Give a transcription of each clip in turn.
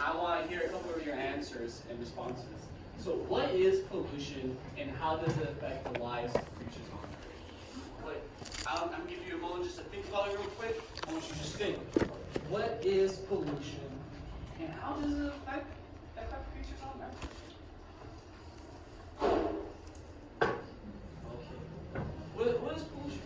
I want to hear a couple of your answers and responses. So what is pollution and how does it affect the lives of creatures on Earth? What, I'm going to give you a moment just to think about it real quick. I want you to just think. What is pollution and how does it affect creatures on Earth? Okay. What is pollution?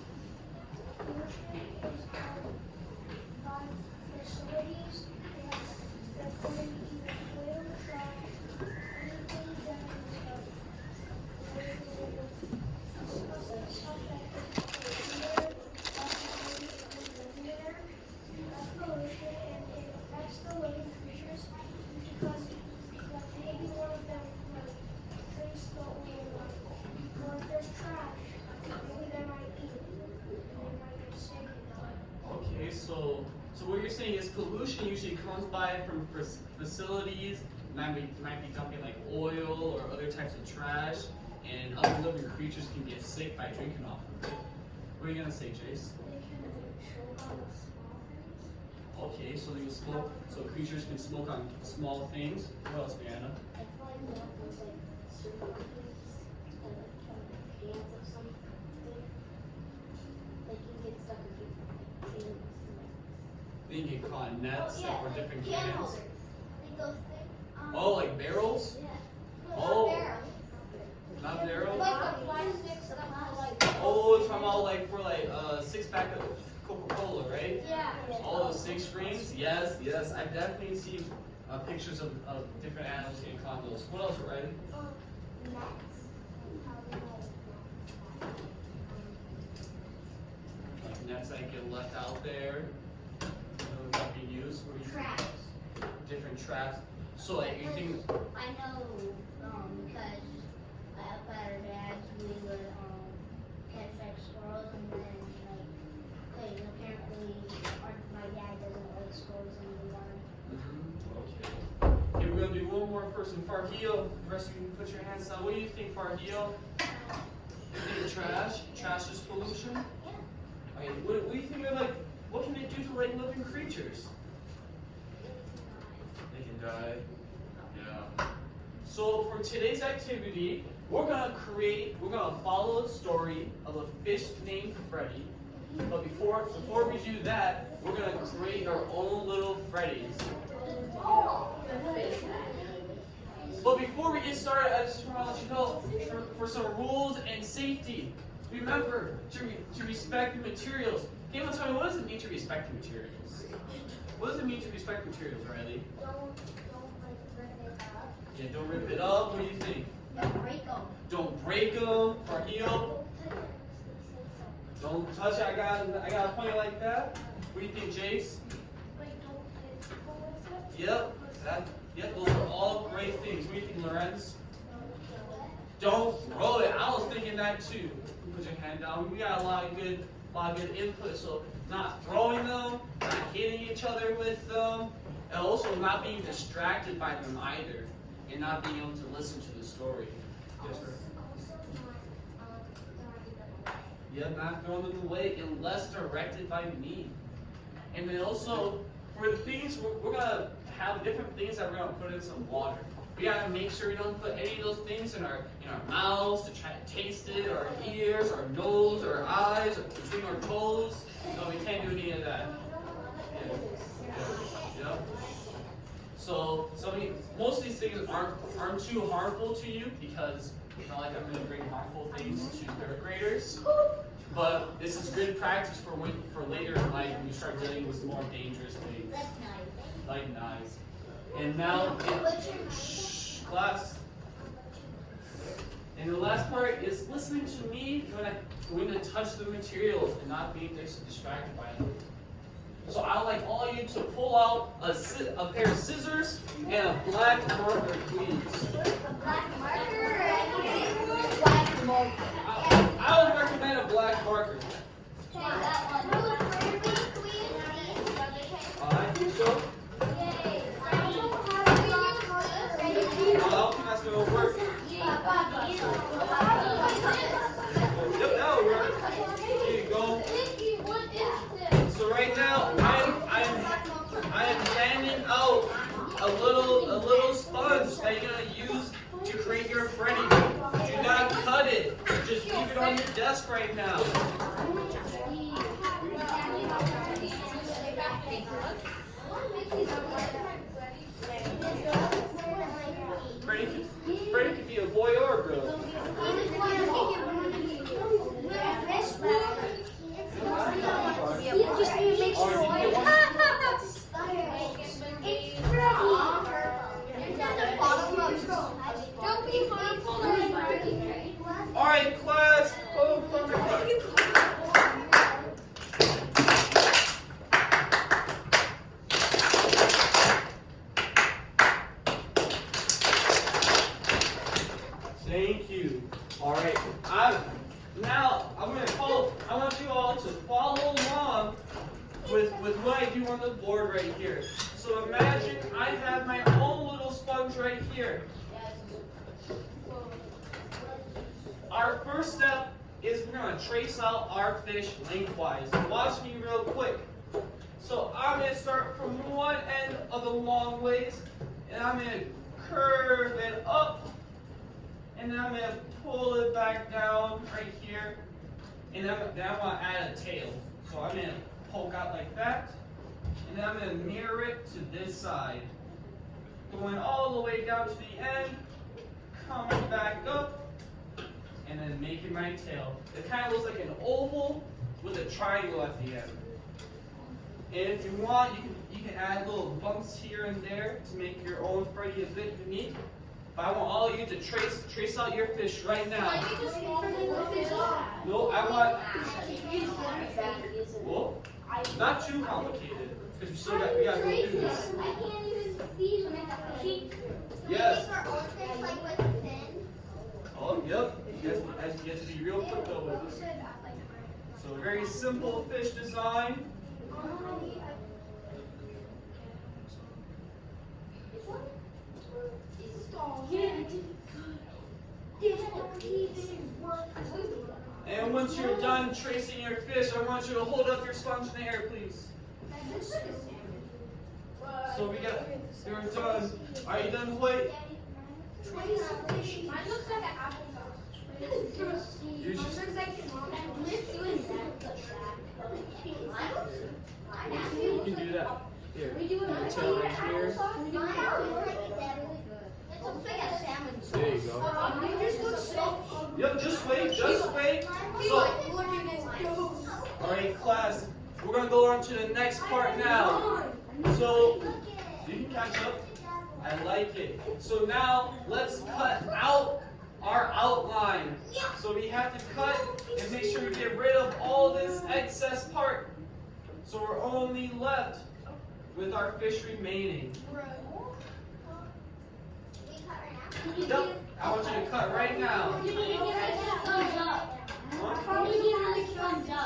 Okay, so what you're saying is pollution usually comes by from facilities, might be dumping like oil or other types of trash, and other living creatures can get sick by drinking off of it. What are you gonna say, Jace? Okay, so they smoke. So creatures can smoke on small things. What else, Brianna? They can get caught in nets or different cans. Oh, like barrels? Yeah. Oh, not barrels? Oh, it's talking about like for like a 6-pack of Coca-Cola, right? Yeah. All those 6 strings? Yes, yes. I've definitely seen pictures of different animals getting caught in those. What else, Riley? Like nets that get left out there. Not being used. Traps. Different traps. So like you think? I know because up at our dad's we would catch like squirrels and then like apparently my dad doesn't like squirrels in the water. Okay. Okay, we're gonna do one more person. Farhio, the rest of you put your hands down. What do you think, Farhio? You think trash? Trash is pollution? Yeah. Okay, what do you think of like what can it do to like living creatures? They can die. Yeah. So for today's activity, we're gonna follow the story of a fish named Freddy. But before we do that, we're gonna create our own little Freddys. But before we get started, I just want to let you know for some rules and safety. Remember to respect the materials. Can you tell me what does it mean to respect the materials? What does it mean to respect materials, Riley? Don't rip it up. Yeah, don't rip it up. What do you think? Don't break them. Don't break them. Farhio. Don't touch it. I got a point like that. What do you think, Jace? Yep. Yep. Those are all great things. What do you think, Lorenz? Don't throw it. I was thinking that too. Put your hand down. We got a lot of good input. So not throwing them, not hitting each other with them, and also not being distracted by them either, and not being able to listen to the story. Yes, sir. Yeah, not throwing them away unless directed by me. And then also, for the things, we're going to have different things that we're going to put in some water. We got to make sure we don't put any of those things in our mouths to try to taste it, or our ears, our nose, our eyes, or between our toes. No, we can't do any of that. Yeah. So most of these things aren't too harmful to you because it's not like I'm going to bring harmful things to 3rd graders. But this is good practice for later in life when you start dealing with more dangerous things. Like knives. And now, class. And the last part is listening to me when I touch the materials and not being distracted by them. So I would like all of you to pull out a pair of scissors and a black marker, please. Black marker. Black marker. I would recommend a black marker. Okay, that one. I think so. Yay. I don't have a black marker. I don't think that's going to work. Yep, that'll work. Here you go. So right now, I am handing out a little sponge that you're gonna use to create your Freddy. Do not cut it. Just leave it on your desk right now. Freddy could be a boy or a girl. All right, class. Thank you. All right. I want you all to follow along with what I do on the board right here. So imagine I have my own little sponge right here. Our first step is we're going to trace out our fish lengthwise. Watch me real quick. So I'm going to start from one end of the long ways, and I'm going to curve it up, and then I'm going to pull it back down right here, and then I want to add a tail. So I'm going to poke out like that, and then I'm going to mirror it to this side. Going all the way down to the end, coming back up, and then making my tail. It kind of looks like an oval with a triangle at the end. And if you want, you can add little bumps here and there to make your own Freddy a bit unique. But I want all of you to trace out your fish right now. No, I want. Well, not too complicated, because we gotta go through this. Yes. Oh, yep. You have to be real quick though with this. So very simple fish design. And once you're done tracing your fish, I want you to hold up your sponge in the air, please. So you're done. Are you done, Hoyt? Mine looks like an applesauce. You just, you can do that. Here. Tail right here. There you go. Yep, just wait. So, alright, class, we're going to go on to the next part now. So, you can catch up. I like it. So now, let's cut out our outline. So we have to cut and make sure we get rid of all this excess part. So we're only left with our fish remaining. Yep, I want you to cut right now.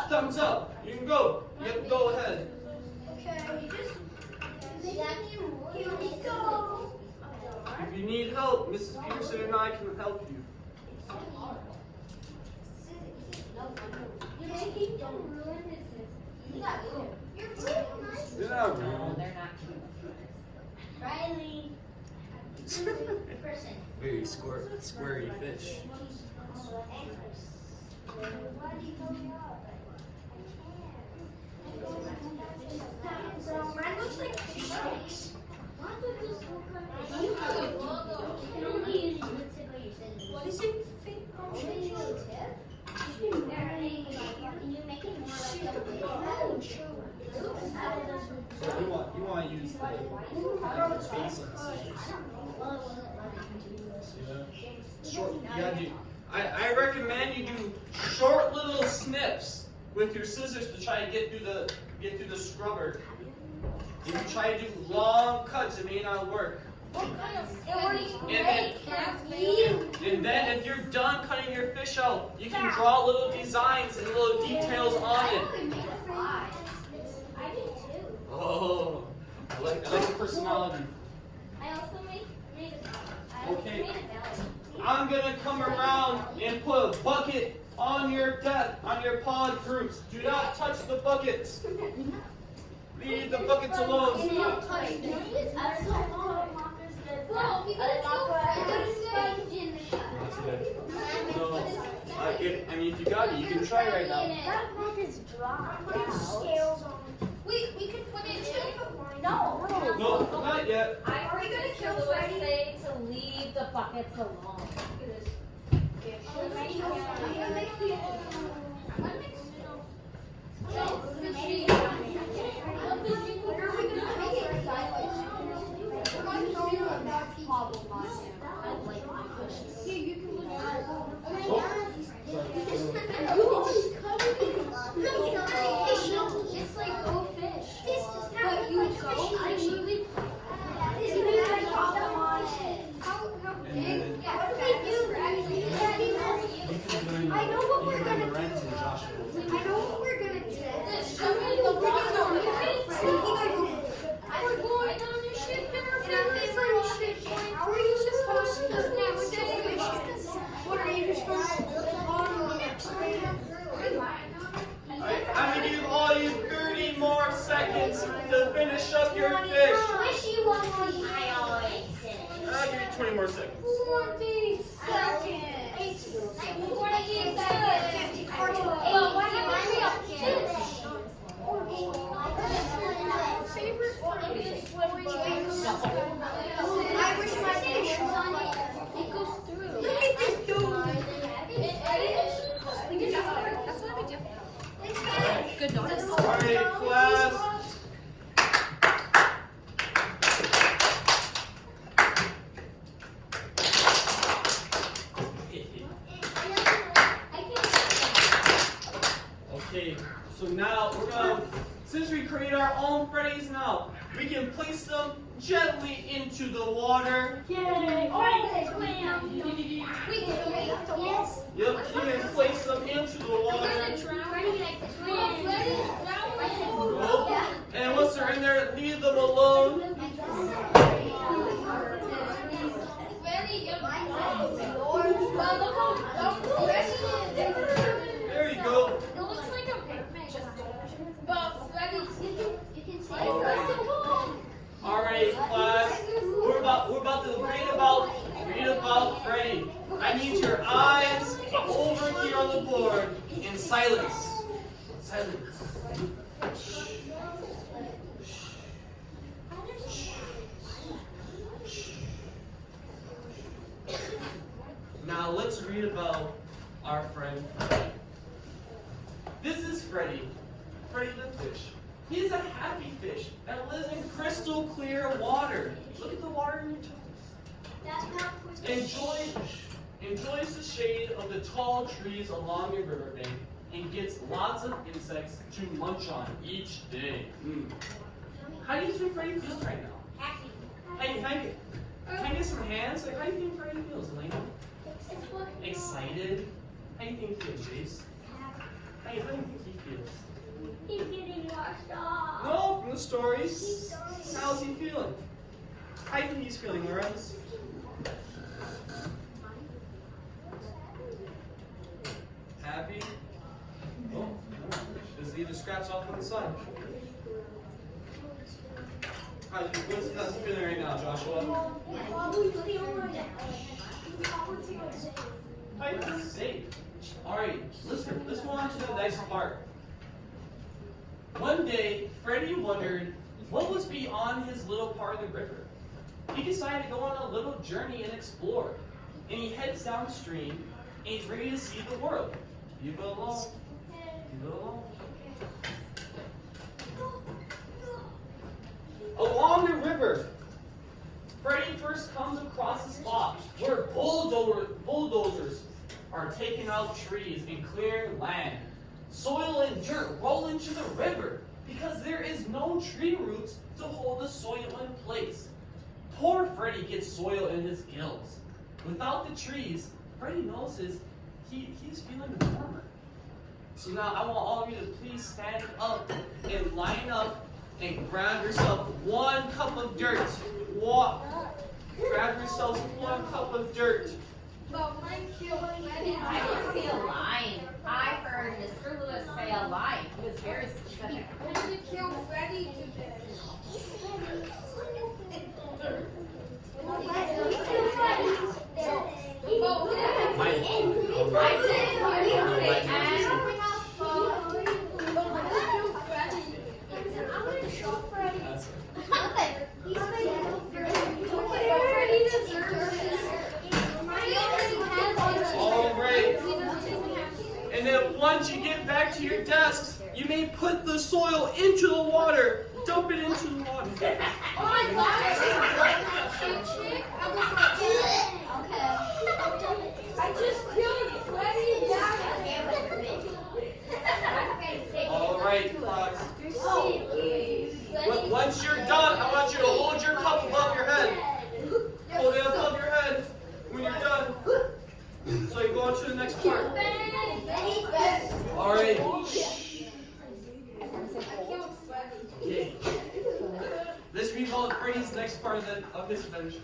Thumbs up. You can go. Yep, go ahead. If you need help, Mrs. Peterson and I can help you. They're not real. Riley. Very squarey fish. Mine looks like sharks. What is it? So you want to use the space on the scissors. Short, you gotta do. I recommend you do short little snips with your scissors to try to get through the scrubber. If you try to do long cuts, it may not work. And then if you're done cutting your fish out, you can draw little designs and little details on it. Oh, I like the personality. I also made a Okay. belly. I'm gonna come around and put a bucket on your desk, on your pod groups. Do not touch the buckets. Leave the buckets alone. Abby, you can try right now. That rock is dry. Put scales on. We could put it in. No. No, not yet. Are we gonna kill Louis Freddy? say to leave the buckets alone? It's like go fish. But you go actually. How big? What do we do? I know what we're gonna do. I know what we're gonna do. We're going on a ship in our favorite ship. How are you supposed to navigate missions? What are you just going to I'm gonna give all you 30 more seconds to finish up your fish. I always say. I'll give you 20 more seconds. 20 seconds. Well, what happened to your kids? I wish my fish was on it. It goes through. Look at this dude. That's what we do. Good notice. Alright, class. Okay, so now we're gonna, since we create our own Freddies now, we can place them gently into the water. Yay! Yes. Yep, you can place them into the water. Oh, and once they're in there, leave them alone. There you go. It looks like a mermaid. But Freddy, you can see Alright, class. We're about to read about Freddy. I need your eyes over here on the board in silence. Silence. Now let's read about our friend Freddy. This is Freddy. Freddy the fish. He's a happy fish that lives in crystal clear water. Look at the water in your toes. Enjoys the shade of the tall trees along the riverbank and gets lots of insects to munch on each day. How do you think Freddy feels right now? Happy. Hey, can I get some hands? Like, how do you think Freddy feels, Elena? Excited? How do you think he feels, Jace? Hey, how do you think he feels? He's getting washed off. No, from the stories. How's he feeling? How do you think he's feeling, Lorenz? Happy? Oh, just leave the scraps off on the side. How's he feeling right now, Joshua? How do you feel safe? Alright, listen, let's go on to the next part. One day, Freddy wondered what was beyond his little part of the river. He decided to go on a little journey and explore. And he heads downstream and he's ready to see the world. You go along. You go along. Along the river, Freddy first comes across a spot where bulldozers are taking out trees and clearing land. Soil and dirt roll into the river because there is no tree roots to hold the soil in place. Poor Freddy gets soil in his gills. Without the trees, Freddy notices he's feeling warmer. So now I want all of you to please stand up and line up and grab yourself 1 cup of dirt. Walk. Grab yourselves 1 cup of dirt. I didn't see a line. I heard Mr. Lewis say a line. He was very specific. When did you kill Freddy today? I didn't hear him say may put the soil into the water. Dump it into the water. Oh my gosh, chick. I'll go first. Okay. I just killed Freddy and Jack. All right, Fox. Once you're done, I want you to hold your cup above your head. Hold it above your head when you're done. So you go on to the next part. All right. Okay. Let's recall Freddy's next part of this adventure.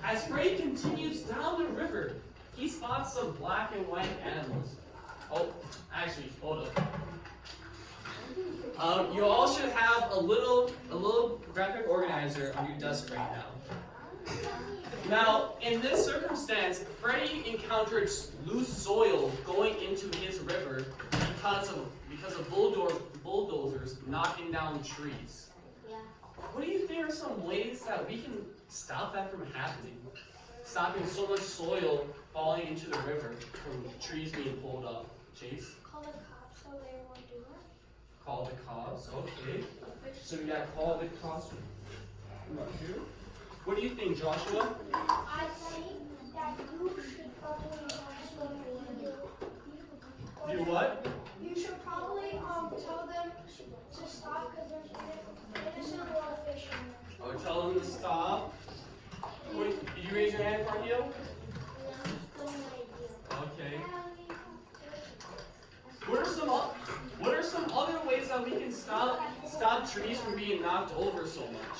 As Freddy continues down the river, he spots some black and white animals. Oh, actually, hold up. You all should have a little graphic organizer on your desk right now. Now, in this circumstance, Freddy encountered loose soil going into his river because of bulldozers knocking down trees. Yeah. What do you think are some ways that we can stop that from happening? Stopping so much soil falling into the river from trees being pulled up. Chase? Call the cops so they won't do it. Call the cops, okay. So we got call the cops. Right here. What do you think, Joshua? I think that you should probably Do what? You should probably tell them to stop because there's innocent little fish in there. Oh, tell them to stop. Did you raise your hand, Cardio? Okay. What are some other ways that we can stop trees from being knocked over so much?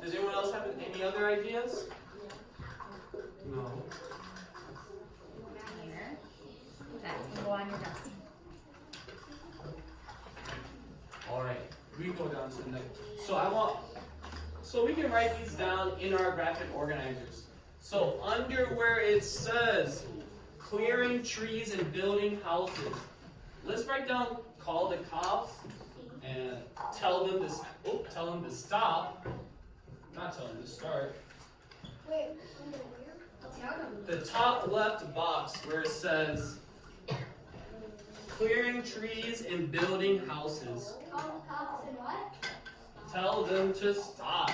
Does anyone else have any other ideas? No. Here. That's gonna go on your desk. All right. We go down to the next. So we can write these down in our graphic organizers. So under where it says clearing trees and building houses, let's write down call the cops and tell them to stop. Not tell them to start. Wait, The top left box where it says clearing trees and building houses. call the cops and what? Tell them to stop.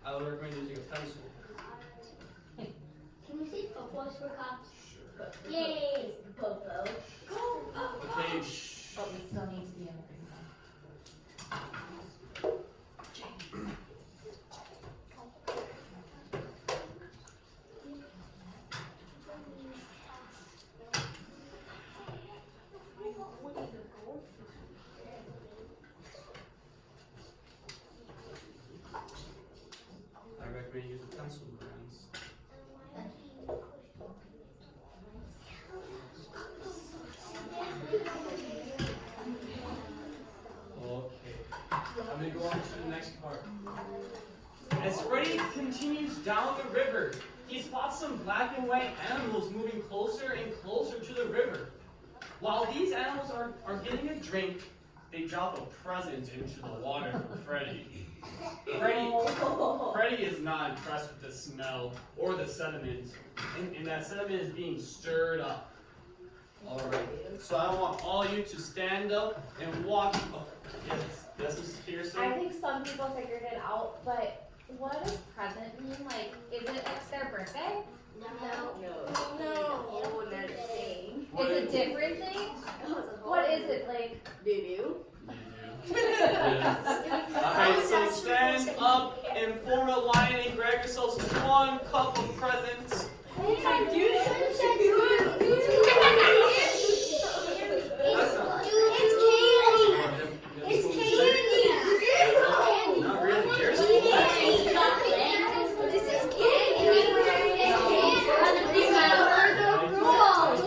I would recommend using a pencil. Can we see footballs for cops? Yay! Popo. Okay, shh. But we still need to be in the I recommend using pencil brands. Okay, I'm gonna go on to the next part. As Freddy continues down the river, he spots some black and white animals moving closer and closer to the river. While these animals are getting a drink, they drop a present into the water for Freddy. Freddy is not impressed with the smell or the sediment, and that sediment is being stirred up. Alright, so I want all you to stand up and walk. Oh, yes, Mrs. Pearson? I think some people figured it out, but what does present mean? Like, is it their birthday? What It's a different thing? What is it, like? Alright, so stand up and form a line and grab yourselves one cup of presents. Not really. Here's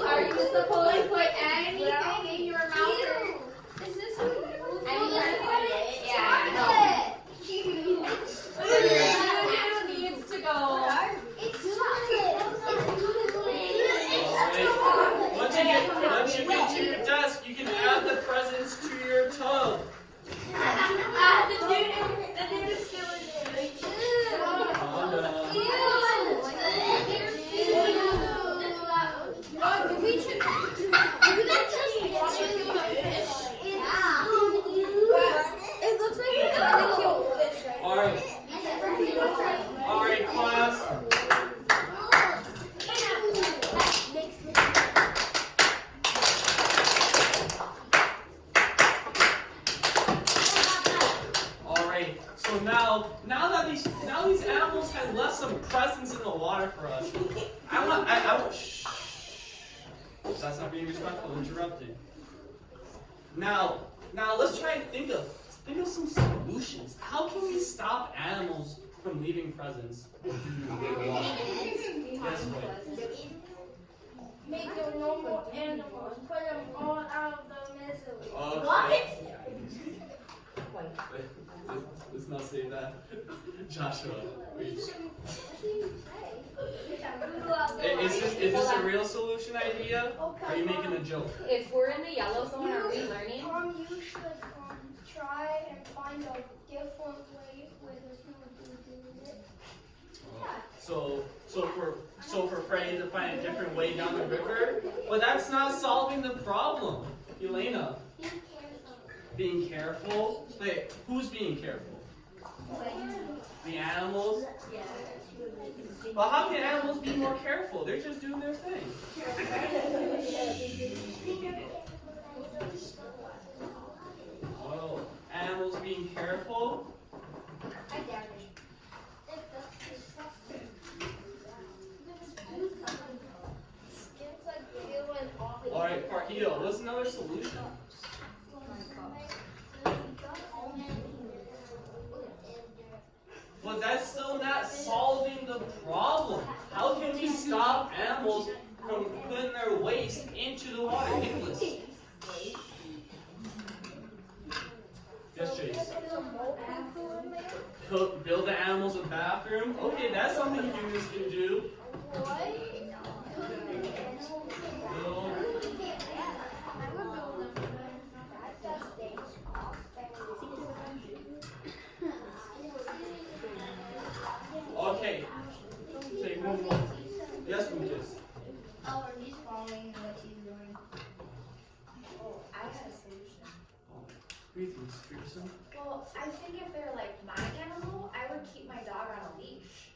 Are you supposed to put anything in your mouth? Needs to go. for us. I want, shh. That's not being respectful, interrupting. Now let's try and think of some solutions. How can we stop animals from leaving presents? Yes, wait. Make them normal animals. Put them all out of the misery. Okay. Let's not say that. Joshua, please. Is this a real solution idea? Or are you making a joke? If we're in the yellow zone, are we learning? You should try and find a different way with the human doing it. So if we're afraid to find a different way down the river, but that's not solving the problem, Elena. Being careful. Wait, who's being careful? The animals. But how can animals be more careful? They're just doing their thing. Oh, animals being careful. All right, Farhio, what's another solution? But that's still not solving the problem. How can we stop animals from putting their waste into the water? Nicholas. Yes, Chase. Build the animals a bathroom. Okay, that's something humans can do. Okay. Take one more. Yes, Lucas. Oh, are you following what he's doing? I got a solution. Greetings, Pearson. Well, I think if they're like my animal, I would keep my dog on a leash.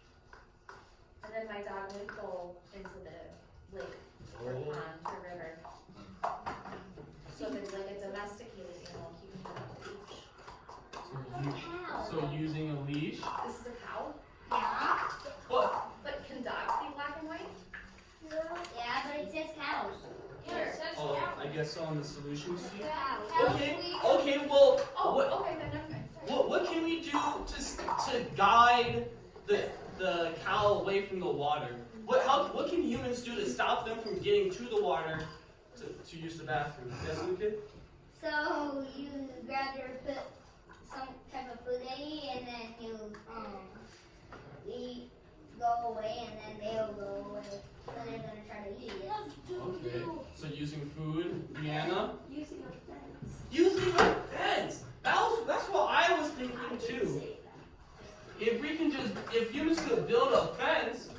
And then my dog would go into the lake or pond or river. So if it's like a domesticated animal, keep him on a leash. So using a leash. This is a cow? Yeah. What? But can dogs be black and white? Yeah, but it says cows. Oh, I guess on the solution sheet. Cows. Okay, well, Oh, what, okay, then never mind. what can we do to guide the cow away from the water? What can humans do to stop them from getting to the water to use the bathroom? Yes, Luca? So you rather put some type of food in it, and then you go away, and then they'll go away. So they're gonna try to eat it. Okay. So using food, Deanna? Using a fence. Using a fence. That's what I was thinking too. If humans could build a fence,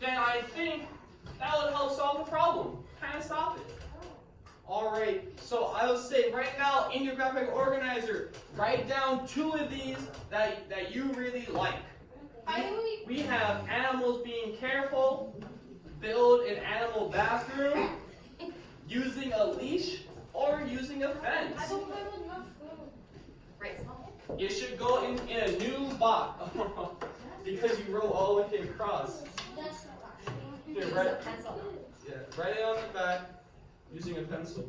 then I think that would help solve the problem. Kind of stop it. All right. So I will say right now in your graphic organizer, write down 2 of these that you really like. We have animals being careful, build an animal bathroom, using a leash, or using a fence. I don't have enough food. Right, small. It should go in a new box because you wrote all the way across. That's Here, Use write, a pencil. yeah, write it on the back using a pencil.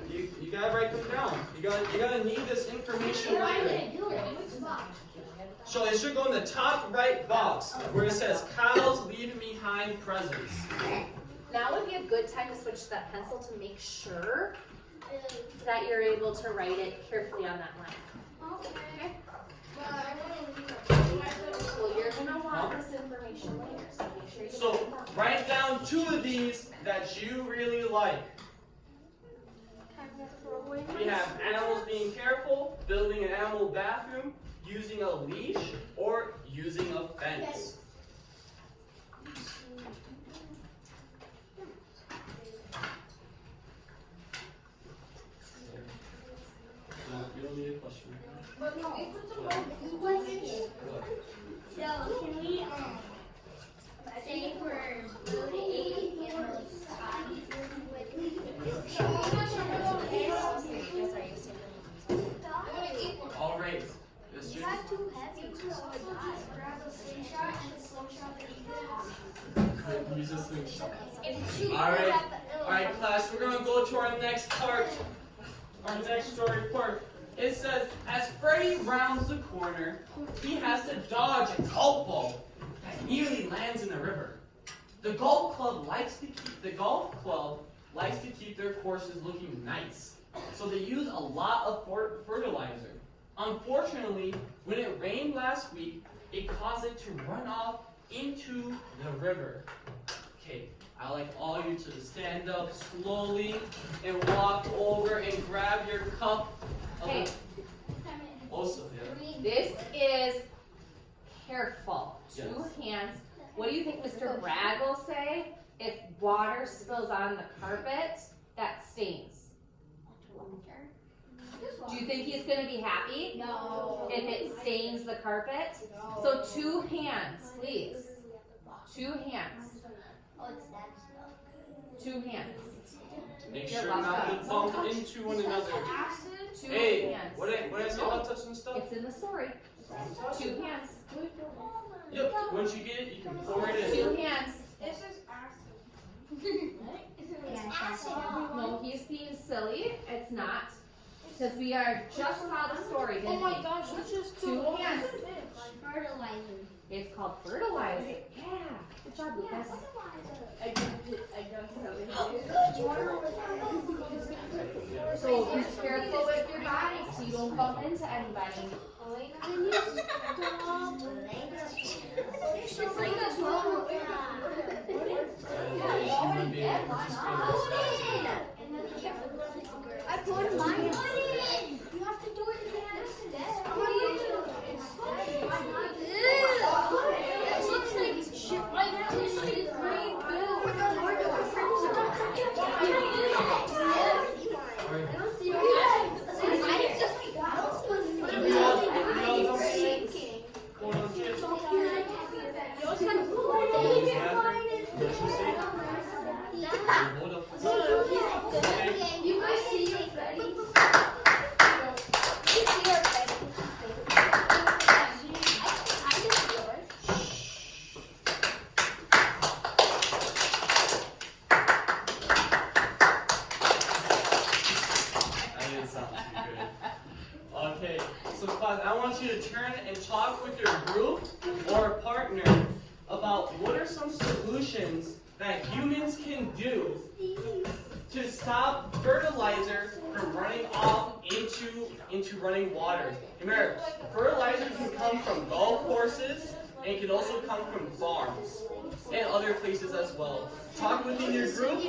You gotta write them down. You gotta need this information later. So it should go in the top right box where it says cows leaving behind presents. Now would be a good time to switch to that pencil to make sure that you're able to write it carefully on that line. okay. Well, you're gonna want this information later, so make sure you So write down 2 of these that you really like. We have animals being careful, building an animal bathroom, using a leash, or using a fence. No, you don't need a question. So can we say we're building animals All right. Yes, Jim? too heavy to use a slingshot. Alright, class, we're gonna go to our next part. Our next story part. It says, as Freddy rounds the corner, he has to dodge a golf ball that nearly lands in the river. The golf club likes to keep their courses looking nice, so they use a lot of fertilizer. Unfortunately, when it rained last week, it caused it to run off into the river. Okay, I'd like all of you to stand up slowly and walk over and grab your cup. Hey. Also, yeah. This is careful. Yes. 2 hands. What do you think Mr. Bragg will say? If water spills on the carpet, that stains. Do you think he's going to be happy? No. If it stains the carpet? No. So 2 hands, please. 2 hands. Oh, it's that stuff. 2 hands. Make You're sure welcome. not to bump into one another. 2 Hey, hands. what did I say about touching stuff? It's in the story. 2 hands. Yep, once you get it, you can pour it in. 2 hands. This is acid. It's acid. No, he's being silly. It's not. Because we are just saw the story, didn't we? Oh my gosh, this is 2 hands. fertilizer. It's called fertilizer. Yeah. Good job, Lucas. So be careful with your body so you don't bump into anybody. It's like a drum. Human being I put mine in. You have to do it again. It looks like shit right now. This shit is green blue. I don't see it. Mine is just sinking. Hold up. You guys see it, Freddy? Okay, so class, I want you to turn and talk with your group or partner about what are some solutions that humans can do to stop fertilizer from running off into running waters. Remember, fertilizer can come from golf courses and it can also come from farms and other places as well. Talk within your group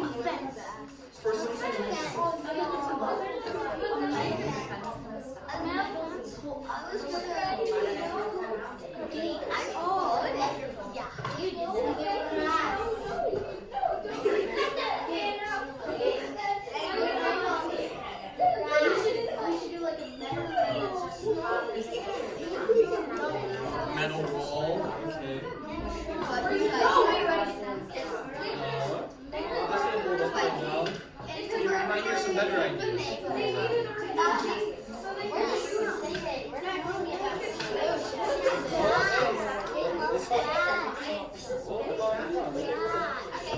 for some solutions. Metal wall. Okay. You might hear some better ideas.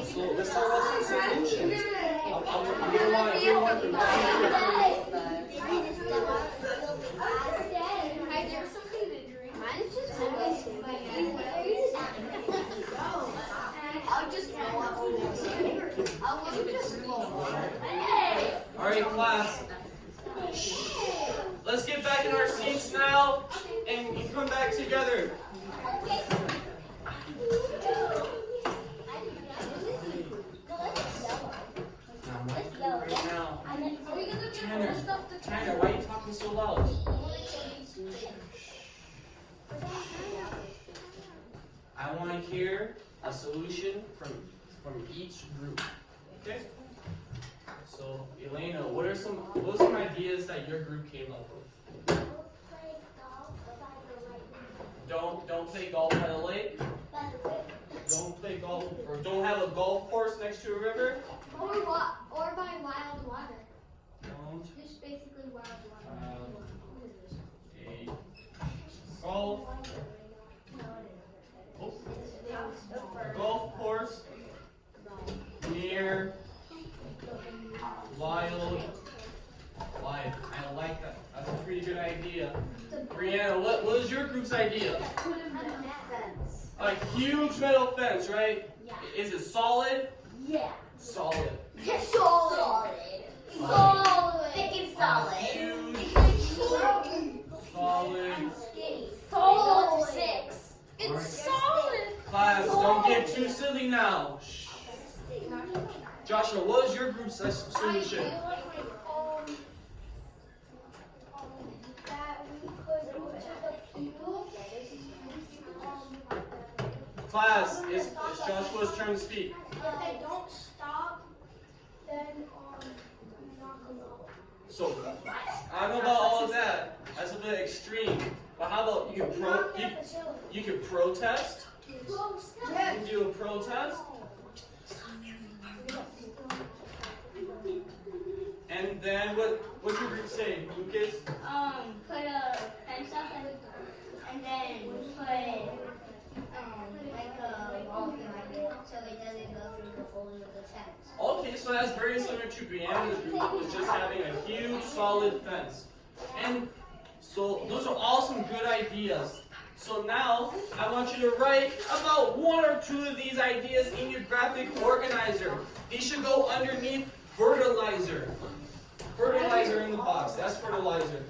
So let's talk about some solutions. Alright, class. Let's get back in our seats now and come back together. Tanner, why are you talking so loud? I want to hear a solution from each group. Okay? So, Elena, what are some ideas that your group came up with? Don't play golf by the lake. Don't play golf, or don't have a golf course next to a river. Or by wild water. Don't Just basically wild water. a golf golf course a huge metal fence, right? Yeah. Is it solid? Yeah. Solid. Solid. Solid. Thick and solid. Huge, Solid. solid. 6. It's solid. Class, don't get too silly now. Shh. Joshua, what was your group solution? That we could go to the people. Class, it's Joshua's turn to speak. If they don't stop, then knock them out. So, I don't know about all of that. That's a bit extreme. But how about you can protest? You can do a protest. And then what's your group say, Lucas? Put a fence up and then put like a wall behind it so it doesn't go through the holes of the fence. Okay, so that's very similar to Brianna's group, was just having a huge solid fence. And so those are all some good ideas. So now I want you to write about 1 or 2 of these ideas in your graphic organizer. These should go underneath fertilizer. Fertilizer in the box. That's fertilizer.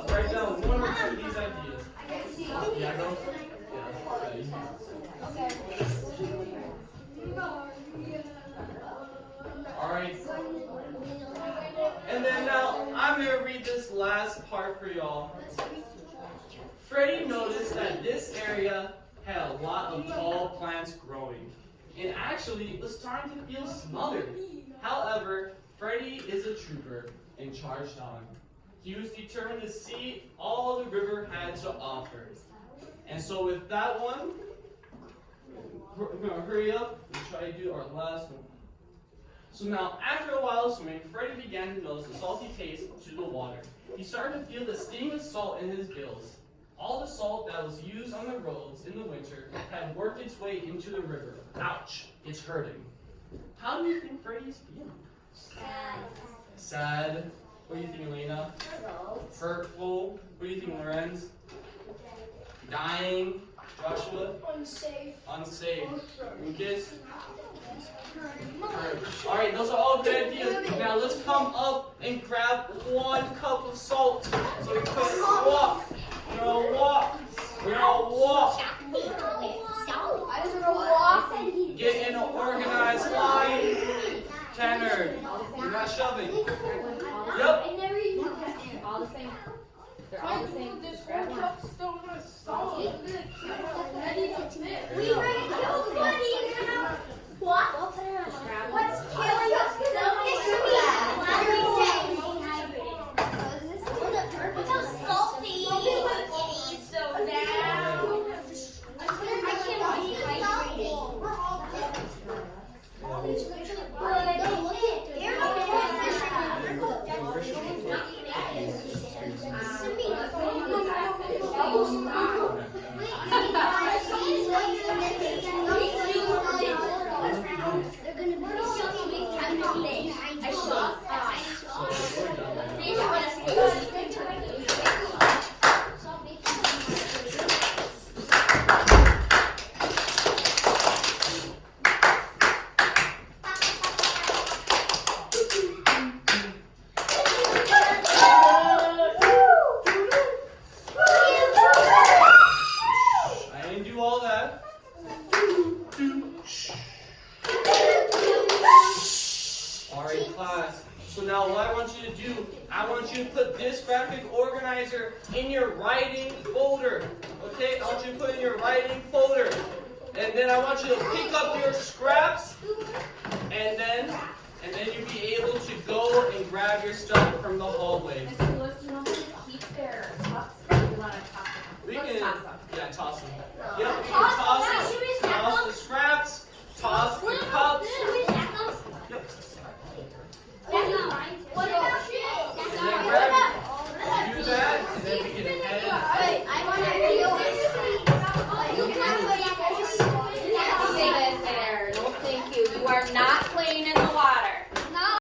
Write down 1 or 2 of these ideas. Yeah, bro? Alright. And then now I'm going to read this last part for y'all. Freddie noticed that this area had a lot of tall plants growing. And actually, it was starting to feel smothered. However, Freddie is a trooper and charged on. He was determined to see all the river had to offer. And so with that one, we're going to hurry up and try to do our last one. So now, after a while of swimming, Freddie began to notice a salty taste to the water. He started to feel the sting of salt in his gills. All the salt that was used on the roads in the winter had worked its way into the river. Ouch, it's hurting. How do you think Freddie is feeling? Sad. What do you think, Elena? Hurtful. What do you think, Lorenz? Dying. Joshua? Unsafe. Lucas? Alright, those are all good ideas. Now let's come up and grab 1 cup of salt. So we can walk. We're gonna walk. We're gonna walk. I just want to walk. Get in an organized line. Tanner, you're not shoving. Yep. All the same. They're all the same. Grab one. We already killed Buddy. What? What's killing us? Look how salty. It is so bad. I can't be hydrated. We're all dead. So now what I want you to do, I want you to put this graphic organizer in your writing folder. Okay? I want you to put it in your writing folder. And then I want you to pick up your scraps and then you'll be able to go and grab your stuff from the hallway. And Louis, you want to keep their cups or do you want to toss them? We Let's can, toss them. yeah, toss them. Yep, you can toss them. Toss the scraps, toss the cups. Yep. What about And then grab it. Do that, and then we can head. I want to